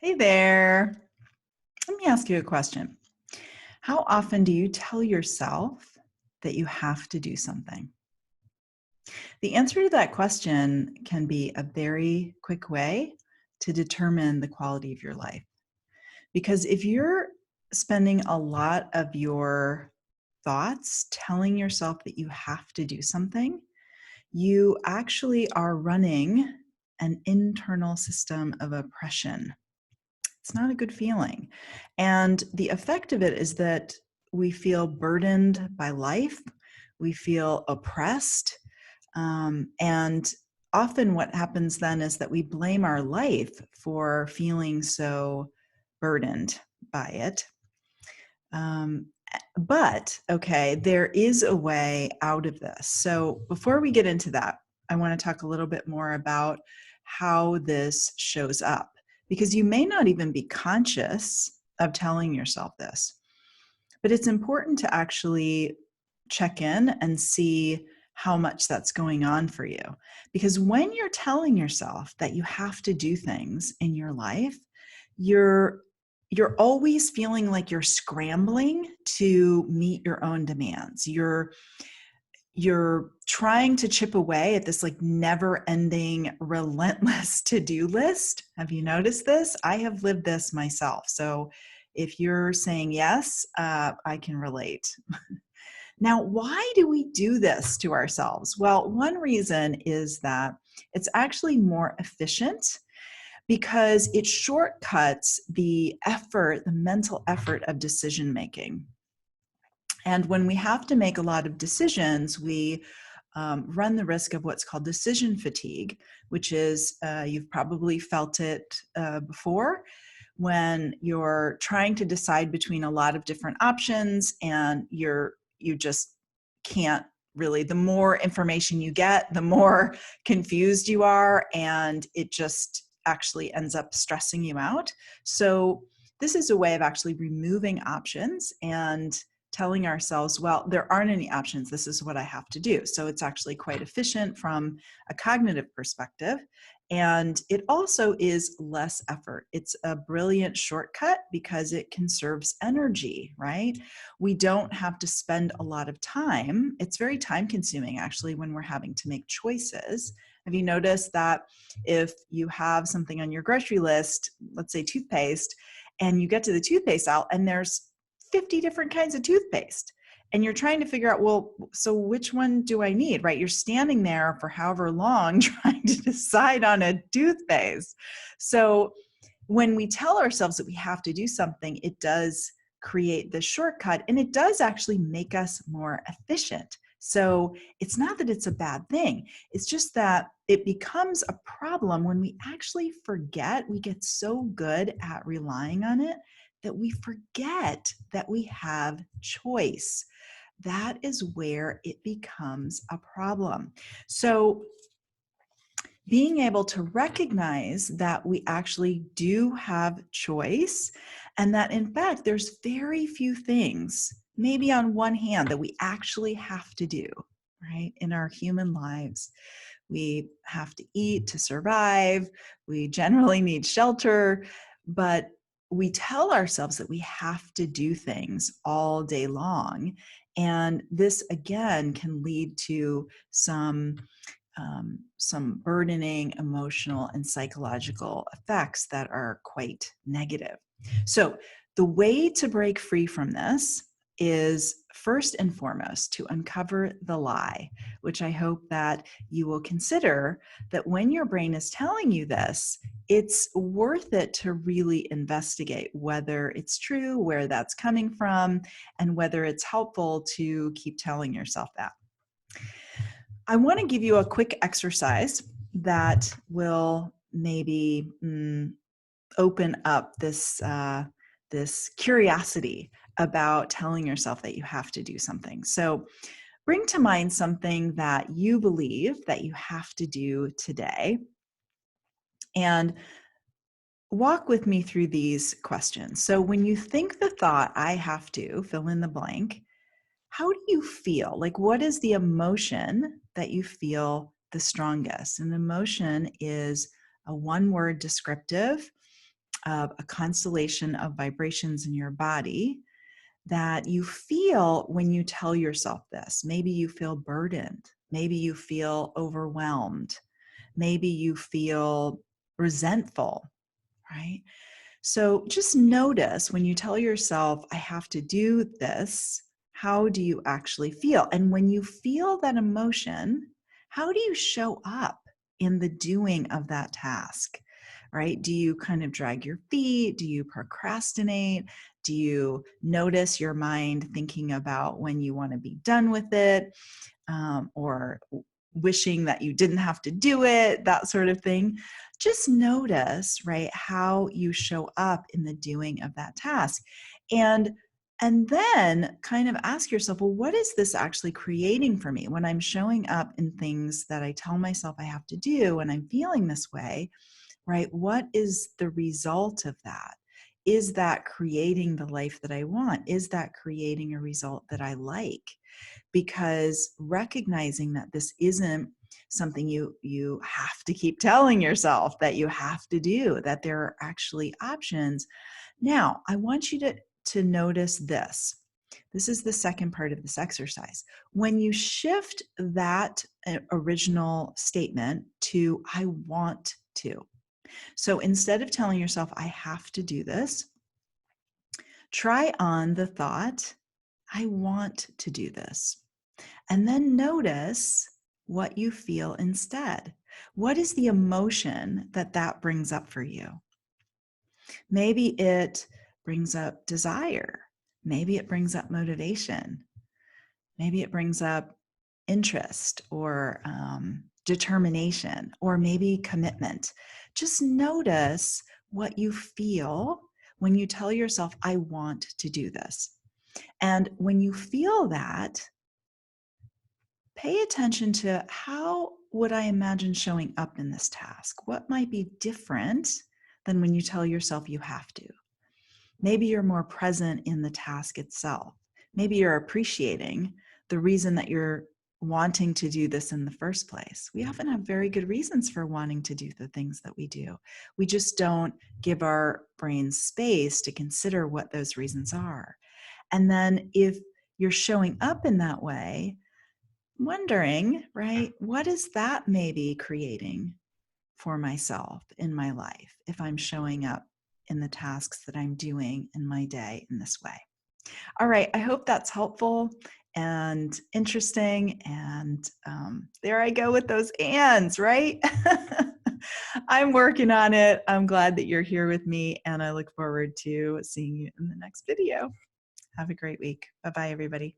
Hey there. Let me ask you a question. How often do you tell yourself that you have to do something? The answer to that question can be a very quick way to determine the quality of your life. Because if you're spending a lot of your thoughts telling yourself that you have to do something, you actually are running an internal system of oppression. It's not a good feeling. And the effect of it is that we feel burdened by life, we feel oppressed. And often what happens then is that we blame our life for feeling so burdened by it. Um, but, okay, there is a way out of this. So before we get into that, I want to talk a little bit more about how this shows up because you may not even be conscious of telling yourself this. But it's important to actually check in and see how much that's going on for you. Because when you're telling yourself that you have to do things in your life, you're you're always feeling like you're scrambling to meet your own demands. You're trying to chip away at this like never-ending, relentless to-do list. Have you noticed this? I have lived this myself. So if you're saying yes, I can relate. Now, why do we do this to ourselves? Well, one reason is that it's actually more efficient because it shortcuts the effort, the mental effort of decision making. And when we have to make a lot of decisions, we run the risk of what's called decision fatigue, which is you've probably felt it before when you're trying to decide between a lot of different options and you just can't really. The more information you get, the more confused you are, and it just actually ends up stressing you out. So this is a way of actually removing options and telling ourselves, well, there aren't any options. This is what I have to do. So it's actually quite efficient from a cognitive perspective. And it also is less effort. It's a brilliant shortcut because it conserves energy, right? We don't have to spend a lot of time. It's very time consuming, actually, when we're having to make choices. Have you noticed that if you have something on your grocery list, let's say toothpaste, and you get to the toothpaste aisle and there's 50 different kinds of toothpaste, and you're trying to figure out, well, so which one do I need, right? You're standing there for however long trying to decide on a toothpaste. So when we tell ourselves that we have to do something, it does create the shortcut, and it does actually make us more efficient. So it's not that it's a bad thing. It's just that it becomes a problem when we actually forget. We get so good at relying on it that we forget that we have choice. That is where it becomes a problem. So being able to recognize that we actually do have choice, and that in fact there's very few things, maybe on one hand, that we actually have to do, right? In our human lives, we have to eat to survive, we generally need shelter, but we tell ourselves that we have to do things all day long. And this again can lead to some burdening emotional and psychological effects that are quite negative. So the way to break free from this is first and foremost to uncover the lie, which I hope that you will consider that when your brain is telling you this, it's worth it to really investigate whether it's true, where that's coming from, and whether it's helpful to keep telling yourself that. I want to give you a quick exercise that will maybe open up this curiosity about telling yourself that you have to do something. So bring to mind something that you believe that you have to do today, and walk with me through these questions. So when you think the thought, I have to fill in the blank, how do you feel? Like, what is the emotion that you feel the strongest? An emotion is a one-word descriptive of a constellation of vibrations in your body that you feel when you tell yourself this. Maybe you feel burdened. Maybe you feel overwhelmed. Maybe you feel resentful, right? So just notice when you tell yourself, I have to do this, how do you actually feel? And when you feel that emotion, how do you show up in the doing of that task, right? Do you kind of drag your feet? Do you procrastinate? Do you notice your mind thinking about when you want to be done with it, or wishing that you didn't have to do it, that sort of thing? Just notice, right, how you show up in the doing of that task. And then kind of ask yourself, well, what is this actually creating for me when I'm showing up in things that I tell myself I have to do and I'm feeling this way, right? What is the result of that? Is that creating the life that I want? Is that creating a result that I like? Because recognizing that this isn't something you have to keep telling yourself that you have to do, that there are actually options. Now, I want you to notice this. This is the second part of this exercise. When you shift that original statement to I want to. So instead of telling yourself I have to do this, try on the thought I want to do this. And then notice what you feel instead. What is the emotion that that brings up for you? Maybe it brings up desire. Maybe it brings up motivation. Maybe it brings up interest or determination, or maybe commitment. Just notice what you feel when you tell yourself, I want to do this. And when you feel that, pay attention to how would I imagine showing up in this task? What might be different than when you tell yourself you have to? Maybe you're more present in the task itself. Maybe you're appreciating the reason that you're wanting to do this in the first place. We often have very good reasons for wanting to do the things that we do. We just don't give our brains space to consider what those reasons are. And then if you're showing up in that way, wondering, right, what is that maybe creating for myself in my life if I'm showing up in the tasks that I'm doing in my day in this way? All right, I hope that's helpful and interesting. And there I go with those ands, right? I'm working on it. I'm glad that you're here with me, and I look forward to seeing you in the next video. Have a great week. Bye-bye, everybody.